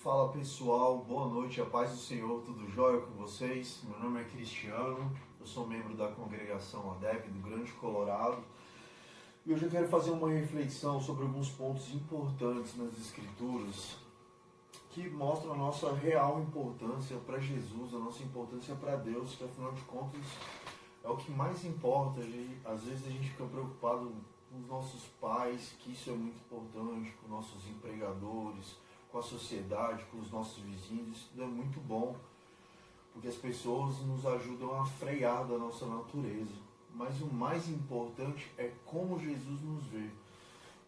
Fala pessoal, boa noite, a paz do Senhor, tudo jóia com vocês? Meu nome é Cristiano, eu sou membro da congregação ADEP do Grande Colorado e hoje eu quero fazer uma reflexão sobre alguns pontos importantes nas Escrituras que mostram a nossa real importância para Jesus, a nossa importância para Deus, que afinal de contas é o que mais importa. E às vezes a gente fica preocupado com os nossos pais, que isso é muito importante, com nossos empregadores, com a sociedade, com os nossos vizinhos. Isso tudo é muito bom, porque as pessoas nos ajudam a frear da nossa natureza. Mas o mais importante é como Jesus nos vê.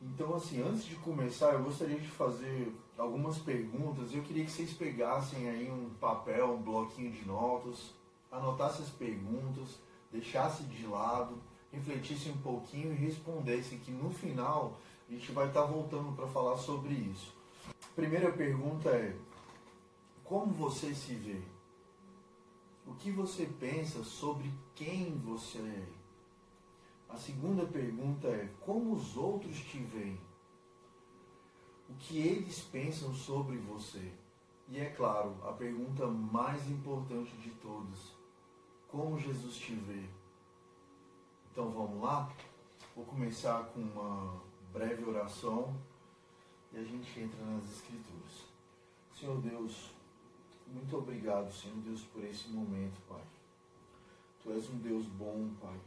Então, assim, antes de começar, eu gostaria de fazer algumas perguntas. Eu queria que vocês pegassem aí um papel, um bloquinho de notas, anotassem as perguntas, deixassem de lado, refletissem um pouquinho e respondessem, que no final a gente vai estar voltando para falar sobre isso. A primeira pergunta é: como você se vê? O que você pensa sobre quem você é? A segunda pergunta é: como os outros te veem? O que eles pensam sobre você? E é claro, a pergunta mais importante de todas: como Jesus te vê? Então vamos lá? Vou começar com uma breve oração e a gente entra nas Escrituras. Senhor Deus, muito obrigado, Senhor Deus, por esse momento, Pai. Tu és um Deus bom, Pai.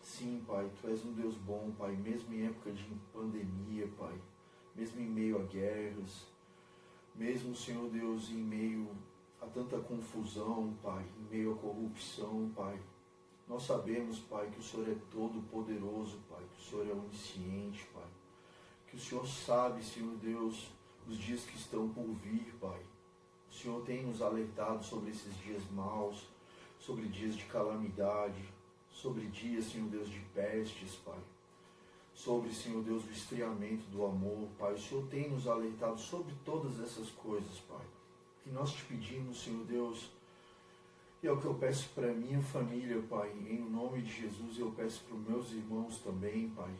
Sim, Pai, Tu és um Deus bom, Pai, mesmo em época de pandemia, Pai, mesmo em meio a guerras, mesmo, Senhor Deus, em meio a tanta confusão, Pai, em meio a corrupção, Pai. Nós sabemos, Pai, que o Senhor é todo poderoso, Pai, que o Senhor é onisciente, Pai, que o Senhor sabe, Senhor Deus, os dias que estão por vir, Pai. O Senhor tem nos alertado sobre esses dias maus, sobre dias de calamidade, sobre dias, Senhor Deus, de pestes, Pai. Sobre, Senhor Deus, o esfriamento do amor, Pai. O Senhor tem nos alertado sobre todas essas coisas, Pai. Que nós te pedimos, Senhor Deus, e é o que eu peço para a minha família, Pai. Em nome de Jesus, eu peço para os meus irmãos também, Pai.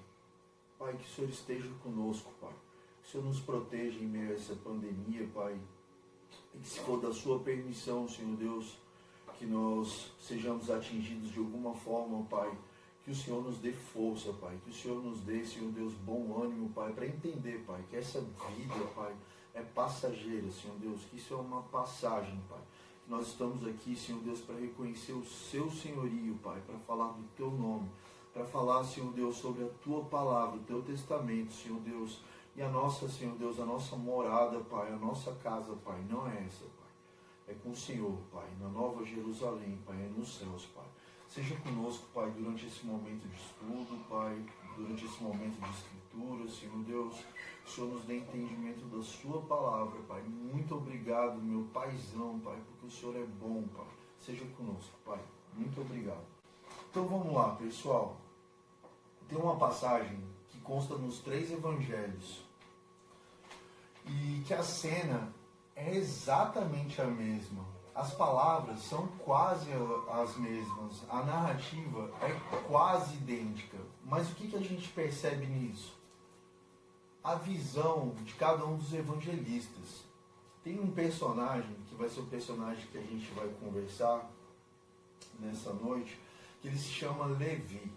Pai, que o Senhor esteja conosco, Pai. Que o Senhor nos proteja em meio a essa pandemia, Pai. E que se for da sua permissão, Senhor Deus, que nós sejamos atingidos de alguma forma, Pai, que o Senhor nos dê força, Pai, que o Senhor nos dê, Senhor Deus, bom ânimo, Pai, para entender, Pai, que essa vida, Pai, é passageira, Senhor Deus, que isso é uma passagem, Pai, que nós estamos aqui, Senhor Deus, para reconhecer o Seu senhorio, Pai, para falar do Teu nome, para falar, Senhor Deus, sobre a Tua palavra, o Teu testamento, Senhor Deus, e a nossa, Senhor Deus, a nossa morada, Pai, a nossa casa, Pai, não é essa, Pai. É com o Senhor, Pai, na Nova Jerusalém, Pai, é nos céus, Pai. Seja conosco, Pai, durante esse momento de estudo, Pai, durante esse momento de escritura, Senhor Deus. O Senhor nos dê entendimento da Sua palavra, Pai. Muito obrigado, meu Paizão, Pai, porque o Senhor é bom, Pai. Seja conosco, Pai. Muito obrigado. Então vamos lá, pessoal. Tem uma passagem que consta nos 3 evangelhos e que a cena é exatamente a mesma. As palavras são quase as mesmas. A narrativa é quase idêntica. Mas o que a gente percebe nisso? A visão de cada um dos evangelistas. Tem um personagem, que vai ser o personagem que a gente vai conversar nessa noite, que ele se chama Levi.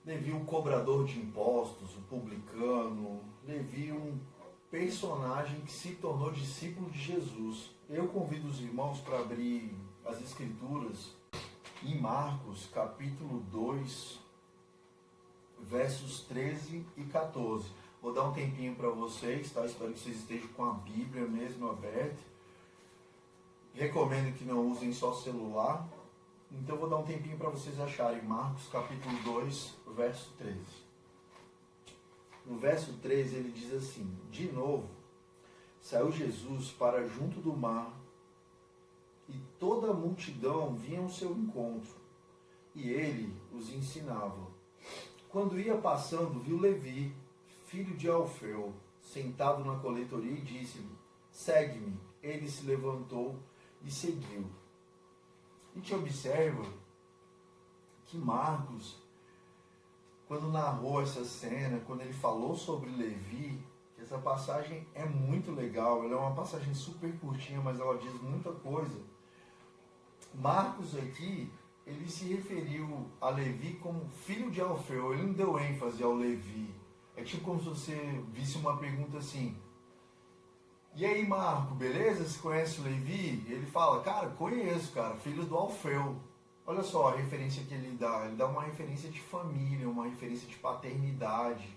Levi, o cobrador de impostos, o publicano. Levi, um personagem que se tornou discípulo de Jesus. Eu convido os irmãos para abrir as Escrituras em Marcos, capítulo 2, versos 13 e 14. Vou dar um tempinho para vocês, tá? Espero que vocês estejam com a Bíblia mesmo aberta. Recomendo que não usem só celular. Então vou dar um tempinho para vocês acharem Marcos, capítulo 2, verso 13. No verso 13 ele diz assim: de novo, saiu Jesus para junto do mar, e toda a multidão vinha ao seu encontro, e ele os ensinava. Quando ia passando, viu Levi, filho de Alfeu, sentado na coletoria, e disse-lhe: segue-me. Ele se levantou e seguiu. A gente observa que Marcos, quando narrou essa cena, quando ele falou sobre Levi, que Essa passagem é muito legal, ela é uma passagem super curtinha, mas ela diz muita coisa. Marcos aqui, ele se referiu a Levi como filho de Alfeu, ele não deu ênfase ao Levi. É tipo como se você visse uma pergunta assim: e aí, Marco, beleza? Você conhece o Levi? Ele fala: cara, conheço, cara, filho do Alfeu. Olha só a referência que ele dá uma referência de família, uma referência de paternidade.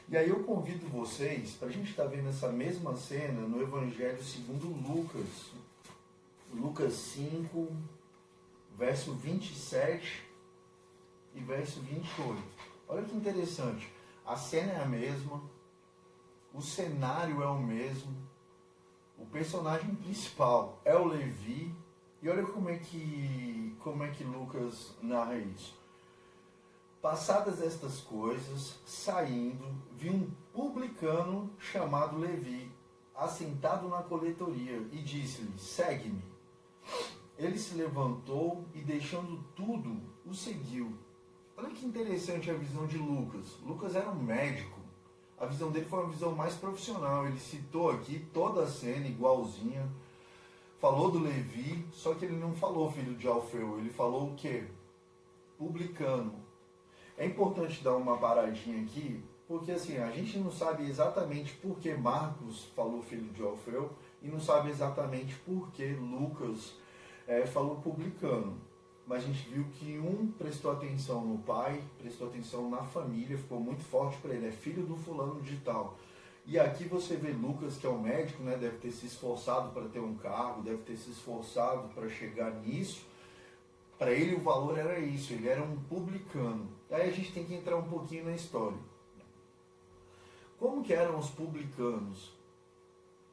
E aí eu convido vocês para a gente estar vendo essa mesma cena no Evangelho segundo Lucas, Lucas 5, verso 27 e verso 28. Olha que interessante, a cena é a mesma, o cenário é o mesmo, o personagem principal é o Levi, e olha como é que Lucas narra isso. Passadas estas coisas, saindo, vi um publicano chamado Levi, assentado na coletoria, e disse-lhe: segue-me. Ele se levantou e, deixando tudo, o seguiu. Olha que interessante a visão de Lucas. Lucas era um médico. A visão dele foi uma visão mais profissional. Ele citou aqui toda a cena igualzinha. Falou do Levi, só que ele não falou filho de Alfeu. Ele falou o quê? Publicano. É importante dar uma paradinha aqui, porque assim, a gente não sabe exatamente por que Marcos falou filho de Alfeu e não sabe exatamente por que Lucas falou publicano. Mas a gente viu que um prestou atenção no pai, prestou atenção na família, ficou muito forte para ele, é filho do fulano de tal. E aqui você vê Lucas, que é um médico, né, deve ter se esforçado para ter um cargo, deve ter se esforçado para chegar nisso. Para ele o valor era isso, ele era um publicano. Aí a gente tem que entrar um pouquinho na história. Como que eram os publicanos?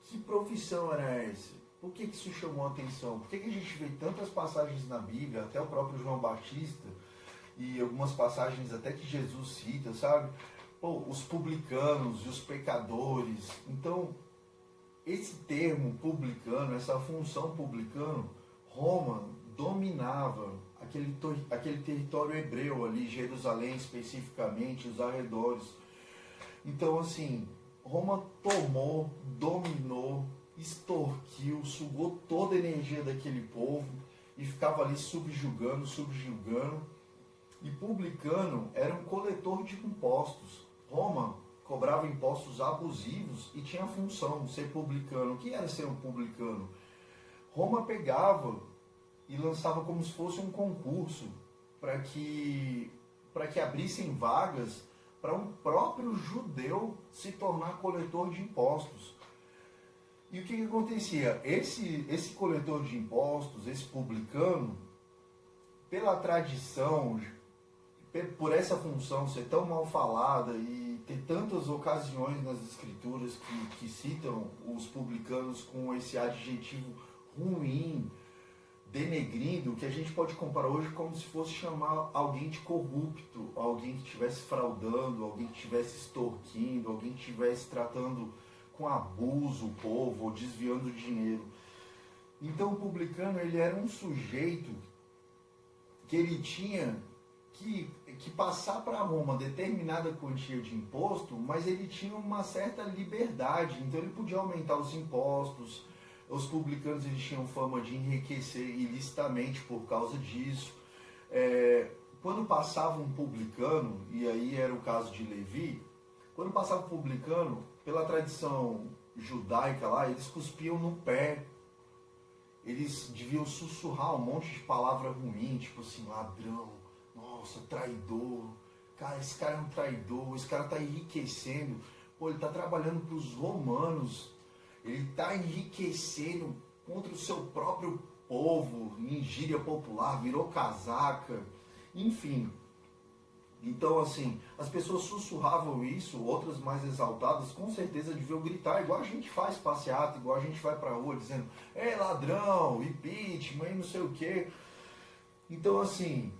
Que profissão era essa? Por que isso chamou a atenção? Por que a gente vê tantas passagens na Bíblia, até o próprio João Batista, e algumas passagens até que Jesus cita, sabe? Pô, os publicanos e os pecadores. Então, esse termo publicano, essa função publicano, Roma dominava aquele território hebreu ali, Jerusalém especificamente, os arredores. Então, assim, Roma tomou, dominou, extorquiu, sugou toda a energia daquele povo e ficava ali subjugando. E publicano era um coletor de impostos. Roma cobrava impostos abusivos e tinha a função de ser publicano. O que era ser um publicano? Roma pegava e lançava como se fosse um concurso para que abrissem vagas para um próprio judeu se tornar coletor de impostos. E o que acontecia? Esse coletor de impostos, esse publicano, pela tradição, por essa função ser tão mal falada e ter tantas ocasiões nas escrituras que citam os publicanos com esse adjetivo ruim, denegrindo, que a gente pode comparar hoje como se fosse chamar alguém de corrupto, alguém que estivesse fraudando, alguém que estivesse extorquindo, alguém que estivesse tratando com abuso o povo, ou desviando dinheiro. Então o publicano, ele era um sujeito que ele tinha que passar para Roma determinada quantia de imposto, mas ele tinha uma certa liberdade, então ele podia aumentar os impostos. Os publicanos, eles tinham fama de enriquecer ilicitamente por causa disso. Quando passava um publicano, e aí era o caso de Levi, quando passava um publicano, pela tradição judaica lá, eles cuspiam no pé. Eles deviam sussurrar um monte de palavra ruim, tipo assim, ladrão, nossa, traidor, cara, esse cara é um traidor, esse cara está enriquecendo, pô, ele está trabalhando para os romanos, ele está enriquecendo contra o seu próprio povo, em gíria popular, virou casaca, enfim. Então, assim, as pessoas sussurravam isso, outras mais exaltadas, com certeza deviam gritar, igual a gente faz passeata, igual a gente vai pra rua dizendo, ladrão, impeachment, não sei o quê. Então, assim,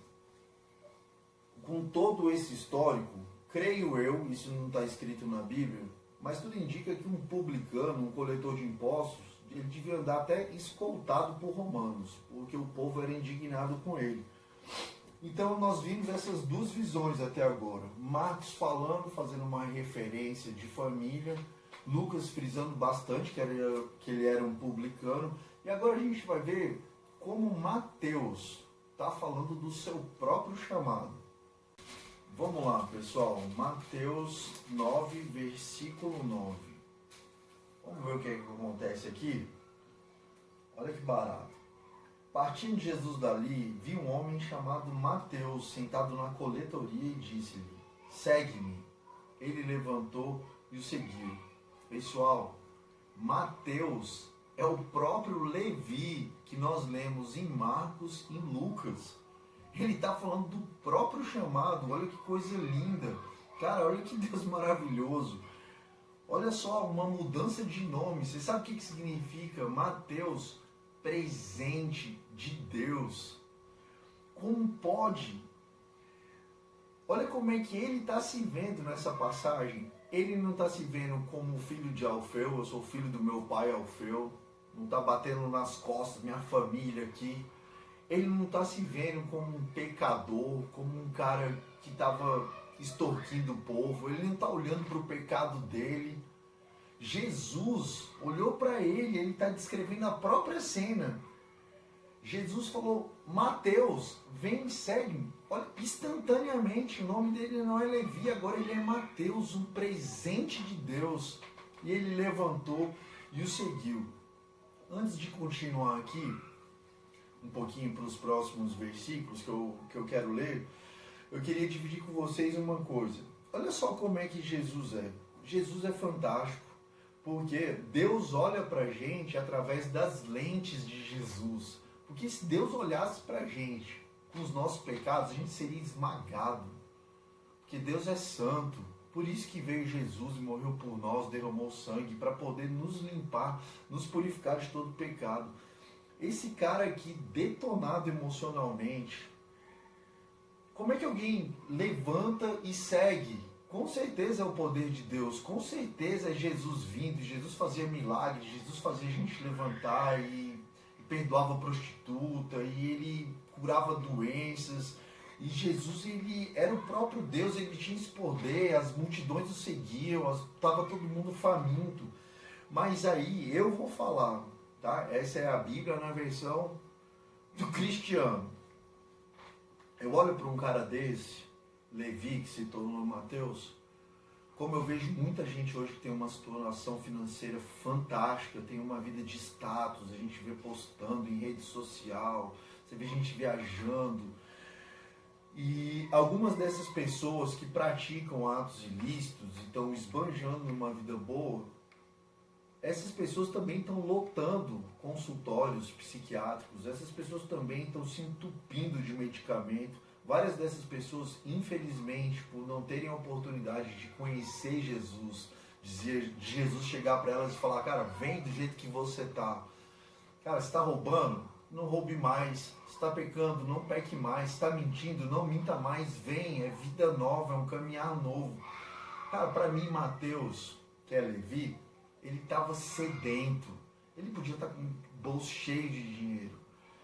com todo esse histórico, creio eu, isso não está escrito na Bíblia, mas tudo indica que um publicano, um coletor de impostos, ele devia andar até escoltado por romanos, porque o povo era indignado com ele. Então nós vimos essas duas visões até agora. Marcos falando, fazendo uma referência de família, Lucas frisando bastante que ele era um publicano. E agora a gente vai ver como Mateus está falando do seu próprio chamado. Vamos lá, pessoal. Mateus 9, versículo 9. Vamos ver o que acontece aqui? Olha que barato. Partindo Jesus dali, viu um homem chamado Mateus sentado na coletoria e disse-lhe: segue-me. Ele levantou e o seguiu. Pessoal, Mateus é o próprio Levi que nós lemos em Marcos e em Lucas. Ele está falando do próprio chamado. Olha que coisa linda. Cara, olha que Deus maravilhoso. Olha só, uma mudança de nome. Você sabe o que significa Mateus? Presente de Deus. Como pode? Olha como é que ele está se vendo nessa passagem. Ele não está se vendo como filho de Alfeu. Eu sou filho do meu pai Alfeu. Não está batendo nas costas, minha família aqui. Ele não está se vendo como um pecador, como um cara que estava extorquindo o povo. Ele não está olhando para o pecado dele. Jesus olhou para ele está descrevendo a própria cena. Jesus falou: Mateus, vem e segue-me. Olha, instantaneamente, o nome dele não é Levi, agora ele é Mateus, um presente de Deus. E ele levantou e o seguiu. Antes de continuar aqui, um pouquinho para os próximos versículos que eu quero ler, eu queria dividir com vocês uma coisa. Olha só como é que Jesus é. Jesus é fantástico, porque Deus olha para a gente através das lentes de Jesus. Porque se Deus olhasse para a gente com os nossos pecados, a gente seria esmagado. Porque Deus é santo. Por isso que veio Jesus e morreu por nós, derramou sangue, para poder nos limpar, nos purificar de todo pecado. Esse cara aqui, detonado emocionalmente, como é que alguém levanta e segue? Com certeza é o poder de Deus, com certeza é Jesus vindo, Jesus fazia milagres, Jesus fazia a gente levantar e perdoava a prostituta, e ele curava doenças, e Jesus, ele era o próprio Deus, ele tinha esse poder, as multidões o seguiam, estava todo mundo faminto. Mas aí eu vou falar, tá? Essa é a Bíblia na versão do cristiano. Eu olho para um cara desse, Levi, que se tornou Mateus, como eu vejo muita gente hoje que tem uma situação financeira fantástica, tem uma vida de status, a gente vê postando em rede social, você vê gente viajando. E algumas dessas pessoas que praticam atos ilícitos e estão esbanjando numa vida boa, essas pessoas também estão lotando consultórios psiquiátricos, essas pessoas também estão se entupindo de medicamento. Várias dessas pessoas, infelizmente, por não terem a oportunidade de conhecer Jesus, de Jesus chegar para elas e falar: cara, vem do jeito que você está. Cara, você está roubando? Não roube mais. Você está pecando? Não peque mais. Você está mentindo? Não minta mais. Vem, é vida nova, é um caminhar novo. Cara, para mim, Mateus, que é Levi, ele estava sedento. Ele podia estar com o bolso cheio de dinheiro.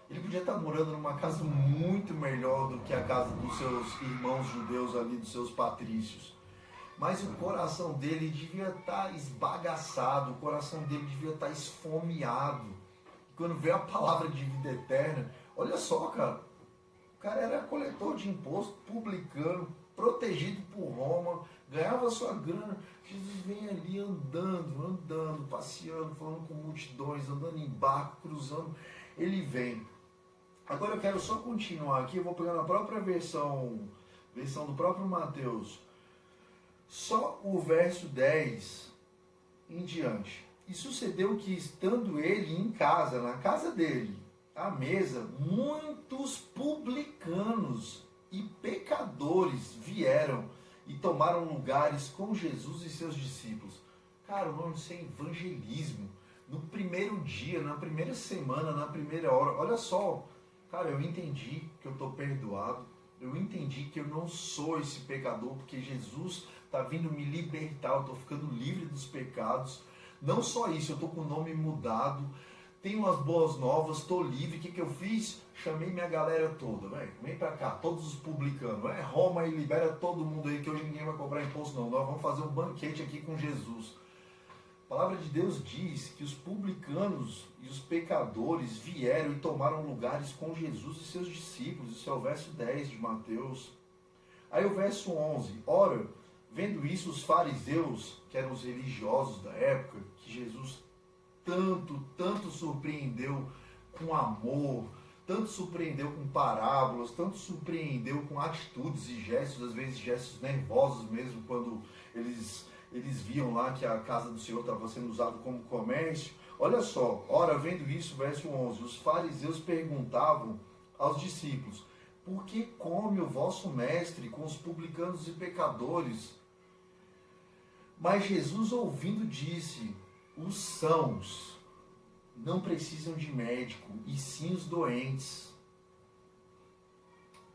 Ele podia estar morando numa casa muito melhor do que a casa dos seus irmãos judeus ali, dos seus patrícios. Mas o coração dele devia estar esbagaçado, o coração dele devia estar esfomeado. Quando vê a palavra de vida eterna, olha só, cara, o cara era coletor de imposto, publicano, protegido por Roma, ganhava sua grana. Jesus vem ali andando, passeando, falando com multidões, andando em barco, cruzando. Ele vem. Agora eu quero só continuar aqui, eu vou pegar na própria versão do próprio Mateus, só o verso 10 em diante. E sucedeu que, estando ele em casa, na casa dele, à mesa, muitos publicanos e pecadores vieram e tomaram lugares com Jesus e seus discípulos. Cara, o nome disso é evangelismo. No primeiro dia, na primeira semana, na primeira hora, olha só, cara, eu entendi que eu estou perdoado, eu entendi que eu não sou esse pecador, porque Jesus está vindo me libertar, eu estou ficando livre dos pecados. Não só isso, eu estou com o nome mudado, tenho umas boas novas, estou livre. O que eu fiz? Chamei minha galera toda, vem pra cá, todos os publicanos, Roma e libera todo mundo aí, que hoje ninguém vai cobrar imposto não, nós vamos fazer um banquete aqui com Jesus. A palavra de Deus diz que os publicanos e os pecadores vieram e tomaram lugares com Jesus e seus discípulos. Isso é o verso 10 de Mateus. Aí o verso 11. Ora, vendo isso, os fariseus, que eram os religiosos da época, que Jesus tanto surpreendeu com amor, tanto surpreendeu com parábolas, tanto surpreendeu com atitudes e gestos, às vezes gestos nervosos mesmo, quando eles viam lá que a casa do Senhor estava sendo usada como comércio. Olha só, ora, vendo isso, verso 11, os fariseus perguntavam aos discípulos: por que come o vosso mestre com os publicanos e pecadores? Mas Jesus, ouvindo, disse: os sãos não precisam de médico, e sim os doentes.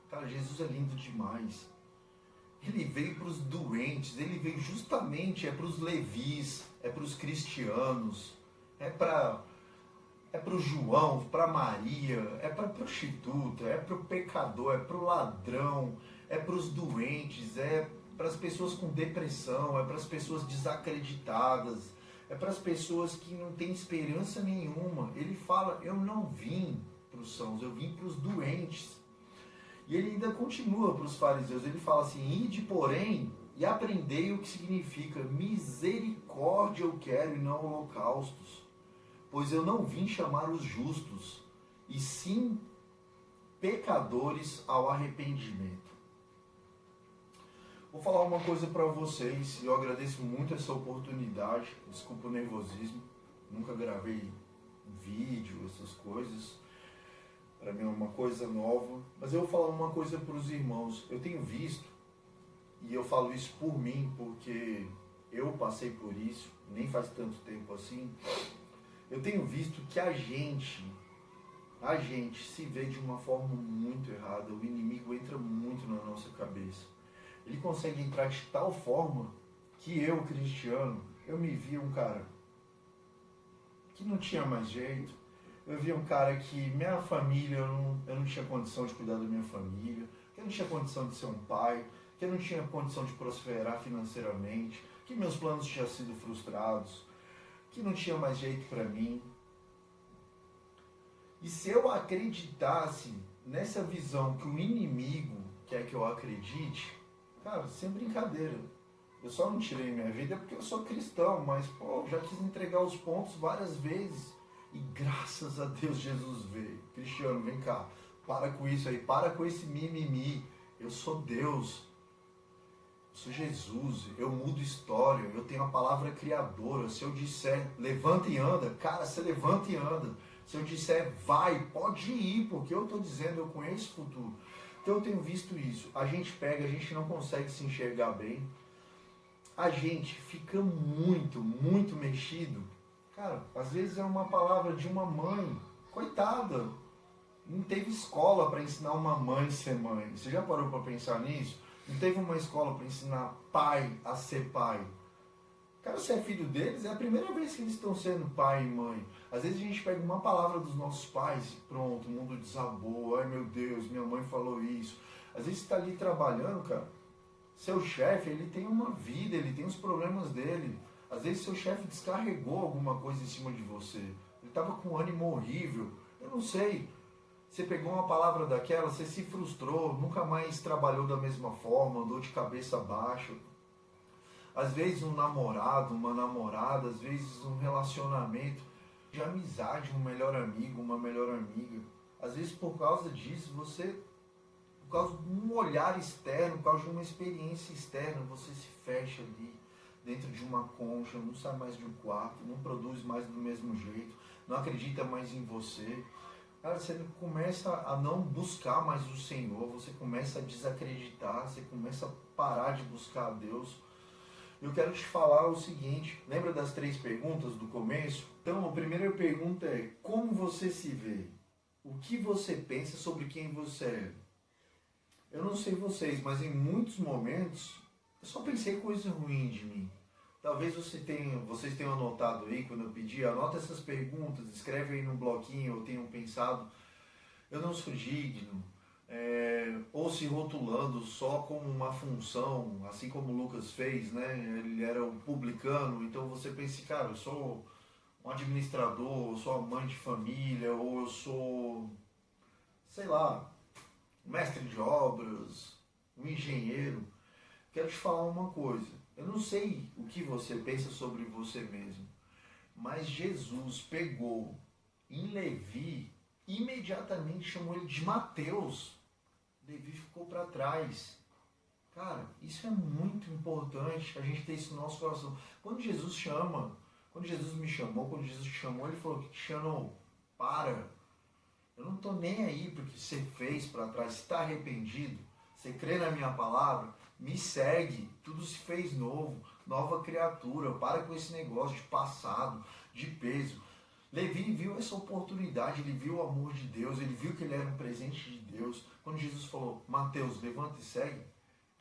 Cara, Jesus é lindo demais. Ele veio para os doentes, ele veio justamente para os levis, para os cristianos, para o João, para Maria, para a prostituta, para o pecador, para o ladrão, para os doentes, para as pessoas com depressão, para as pessoas desacreditadas, para as pessoas que não têm esperança nenhuma. Ele fala: eu não vim para os sãos, eu vim para os doentes. E ele ainda continua para os fariseus, ele fala assim: ide, porém, e aprendei o que significa misericórdia eu quero e não holocaustos, pois eu não vim chamar os justos, e sim pecadores ao arrependimento. Vou falar uma coisa para vocês, e eu agradeço muito essa oportunidade, desculpa o nervosismo, nunca gravei vídeo, essas coisas. Para mim é uma coisa nova, mas eu vou falar uma coisa para os irmãos. Eu tenho visto, e eu falo isso por mim, porque eu passei por isso, nem faz tanto tempo assim. Eu tenho visto que a gente se vê de uma forma muito errada. O inimigo entra muito na nossa cabeça. Ele consegue entrar de tal forma que eu, cristiano, eu me via um cara que não tinha mais jeito. Eu via um cara que minha família, eu não tinha condição de cuidar da minha família, que eu não tinha condição de ser um pai, que eu não tinha condição de prosperar financeiramente, que meus planos tinham sido frustrados, que não tinha mais jeito para mim. E se eu acreditasse nessa visão que o inimigo quer que eu acredite, cara, sem brincadeira, eu só não tirei minha vida porque eu sou cristão, mas pô, já quis entregar os pontos várias vezes. E graças a Deus Jesus veio. Cristiano, vem cá, para com isso aí, para com esse mimimi. Eu sou Deus, eu sou Jesus, eu mudo história, eu tenho a palavra criadora. Se eu disser levanta e anda, cara, você levanta e anda. Se eu disser vai, pode ir, porque eu estou dizendo, eu conheço o futuro. Então eu tenho visto isso. A gente pega, a gente não consegue se enxergar bem. A gente fica muito mexido. Cara, às vezes é uma palavra de uma mãe, coitada, não teve escola para ensinar uma mãe a ser mãe. Você já parou para pensar nisso? Não teve uma escola para ensinar pai a ser pai. Cara, se é filho deles, é a primeira vez que eles estão sendo pai e mãe. Às vezes a gente pega uma palavra dos nossos pais e pronto, o mundo desabou. Ai meu Deus, minha mãe falou isso. Às vezes você está ali trabalhando, cara, seu chefe, ele tem uma vida, ele tem os problemas dele. Às vezes seu chefe descarregou alguma coisa em cima de você. Ele estava com um ânimo horrível. Eu não sei. Você pegou uma palavra daquela, você se frustrou, nunca mais trabalhou da mesma forma, andou de cabeça baixa. Às vezes um namorado, uma namorada, às vezes um relacionamento de amizade, um melhor amigo, uma melhor amiga. Às vezes por causa disso, por causa de um olhar externo, por causa de uma experiência externa, você se fecha ali dentro de uma concha, não sai mais de um quarto, não produz mais do mesmo jeito, não acredita mais em você. Cara, você começa a não buscar mais o Senhor, você começa a desacreditar, você começa a parar de buscar a Deus. Eu quero te falar o seguinte, lembra das 3 perguntas do começo? Então, a primeira pergunta é, como você se vê? O que você pensa sobre quem você é? Eu não sei vocês, mas em muitos momentos eu só pensei coisa ruim de mim. Talvez vocês tenham anotado aí, quando eu pedi, anota essas perguntas, escreve aí no bloquinho, ou tenham pensado, eu não sou digno, ou se rotulando só como uma função, assim como o Lucas fez, né? Ele era um publicano, então você pensa, cara, eu sou um administrador, eu sou uma mãe de família, ou eu sou, sei lá, um mestre de obras, um engenheiro. Quero te falar uma coisa, eu não sei o que você pensa sobre você mesmo, mas Jesus pegou em Levi, imediatamente chamou ele de Mateus. Levi ficou para trás. Cara, isso é muito importante, a gente ter isso no nosso coração. Quando Jesus chama, quando Jesus me chamou, quando Jesus te chamou, ele falou, Cristiano, para. Eu não estou nem aí porque você fez para trás. Você está arrependido? Você crê na minha palavra? Me segue. Tudo se fez novo. Nova criatura. Para com esse negócio de passado, de peso. Levi viu essa oportunidade, ele viu o amor de Deus, ele viu que ele era um presente de Deus. Quando Jesus falou, Mateus, levanta e segue,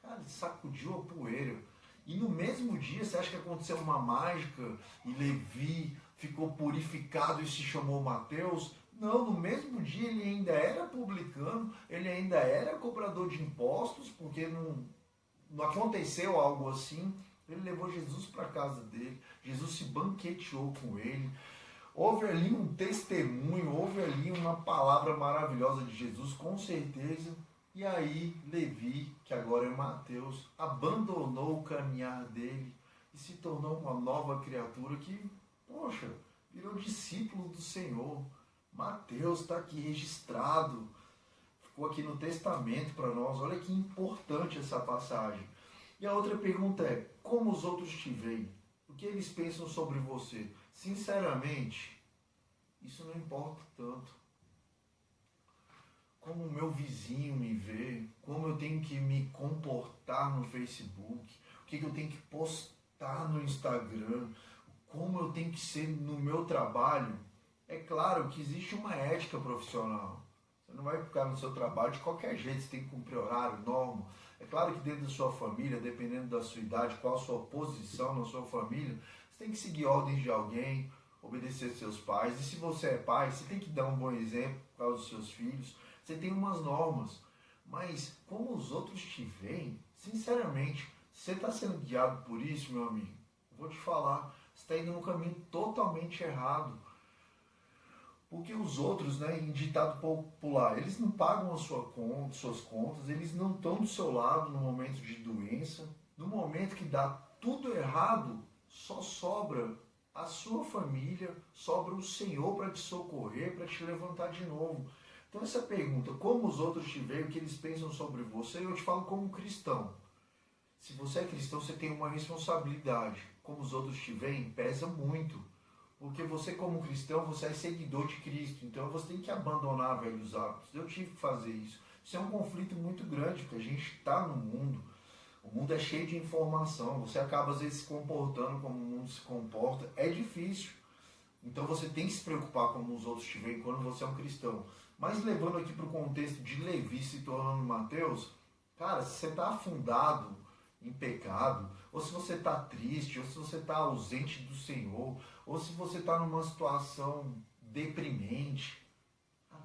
cara, ele sacudiu a poeira. E no mesmo dia, você acha que aconteceu uma mágica e Levi ficou purificado e se chamou Mateus? Não, no mesmo dia ele ainda era publicano, ele ainda era cobrador de impostos, porque não aconteceu algo assim. Ele levou Jesus para a casa dele, Jesus se banqueteou com ele. Houve ali um testemunho, houve ali uma palavra maravilhosa de Jesus, com certeza. E aí Levi, que agora é Mateus, abandonou o caminhar dele e se tornou uma nova criatura que, poxa, virou discípulo do Senhor. Mateus está aqui registrado, ficou aqui no testamento para nós. Olha que importante essa passagem. E a outra pergunta é, como os outros te veem? O que eles pensam sobre você? Sinceramente, isso não importa tanto. Como o meu vizinho me vê, como eu tenho que me comportar no Facebook, o que eu tenho que postar no Instagram, como eu tenho que ser no meu trabalho. É claro que existe uma ética profissional. Você não vai ficar no seu trabalho de qualquer jeito, você tem que cumprir horário, norma. É claro que dentro da sua família, dependendo da sua idade, qual a sua posição na sua família, você tem que seguir ordens de alguém, obedecer seus pais. E se você é pai, você tem que dar um bom exemplo por causa dos seus filhos. Você tem umas normas. Mas como os outros te veem, sinceramente, você está sendo guiado por isso, meu amigo? Eu vou te falar, você está indo num caminho totalmente errado. Porque os outros, né, em ditado popular, eles não pagam suas contas, eles não estão do seu lado no momento de doença. No momento que dá tudo errado, só sobra a sua família, sobra o Senhor para te socorrer, para te levantar de novo. Então essa pergunta, como os outros te veem, o que eles pensam sobre você, eu te falo como cristão. Se você é cristão, você tem uma responsabilidade. Como os outros te veem, pesa muito. Porque você, como cristão, você é seguidor de Cristo. Então você tem que abandonar velhos hábitos. Eu tive que fazer isso. Isso é um conflito muito grande, porque a gente está no mundo. O mundo é cheio de informação. Você acaba, às vezes, se comportando como o mundo se comporta. É difícil. Então você tem que se preocupar como os outros te veem quando você é um cristão. Mas levando aqui para o contexto de Levi se tornando Mateus, cara, se você está afundado em pecado, ou se você está triste, ou se você está ausente do Senhor, ou se você está numa situação deprimente,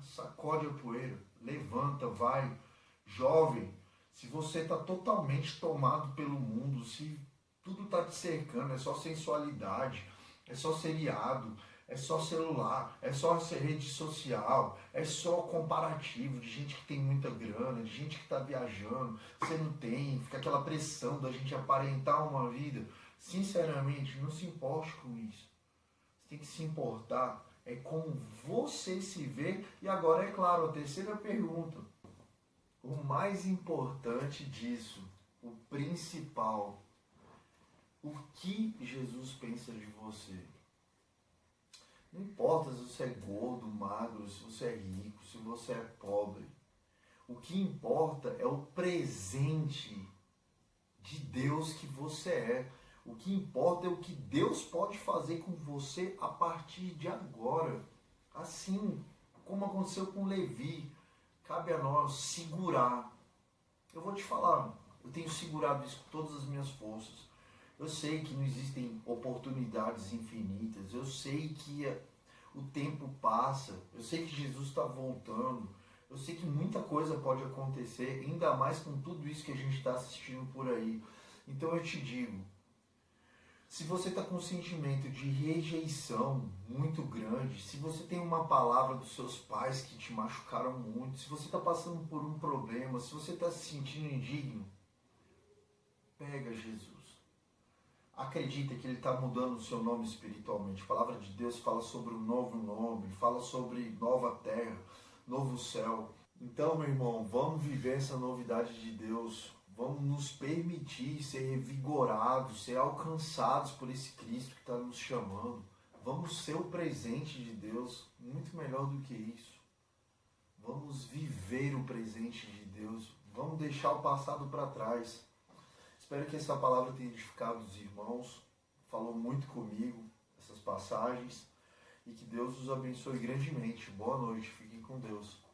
sacode a poeira, levanta, vai. Jovem, se você está totalmente tomado pelo mundo, se tudo está te cercando, é só sensualidade, é só seriado, é só celular, é só rede social, é só comparativo de gente que tem muita grana, de gente que está viajando, você não tem, fica aquela pressão da gente aparentar uma vida. Sinceramente, não se importe com isso. Você tem que se importar é como você se vê. E agora, é claro, a terceira pergunta. O mais importante disso, o principal, o que Jesus pensa de você? Não importa se você é gordo, magro, se você é rico, se você é pobre. O que importa é o presente de Deus que você é. O que importa é o que Deus pode fazer com você a partir de agora. Assim como aconteceu com Levi, cabe a nós segurar. Eu vou te falar, eu tenho segurado isso com todas as minhas forças. Eu sei que não existem oportunidades infinitas, eu sei que o tempo passa, eu sei que Jesus está voltando, Eu sei que muita coisa pode acontecer, ainda mais com tudo isso que a gente está assistindo por aí. Então eu te digo, se você está com um sentimento de rejeição muito grande, se você tem uma palavra dos seus pais que te machucaram muito, se você está passando por um problema, se você está se sentindo indigno, pega Jesus. Acredita que Ele está mudando o seu nome espiritualmente. A palavra de Deus fala sobre um novo nome, fala sobre nova terra, novo céu. Então, meu irmão, vamos viver essa novidade de Deus. Vamos nos permitir ser revigorados, ser alcançados por esse Cristo que está nos chamando. Vamos ser o presente de Deus, muito melhor do que isso. Vamos viver o presente de Deus. Vamos deixar o passado para trás. Espero que essa palavra tenha edificado os irmãos. Falou muito comigo, essas passagens. E que Deus os abençoe grandemente. Boa noite, fiquem com Deus.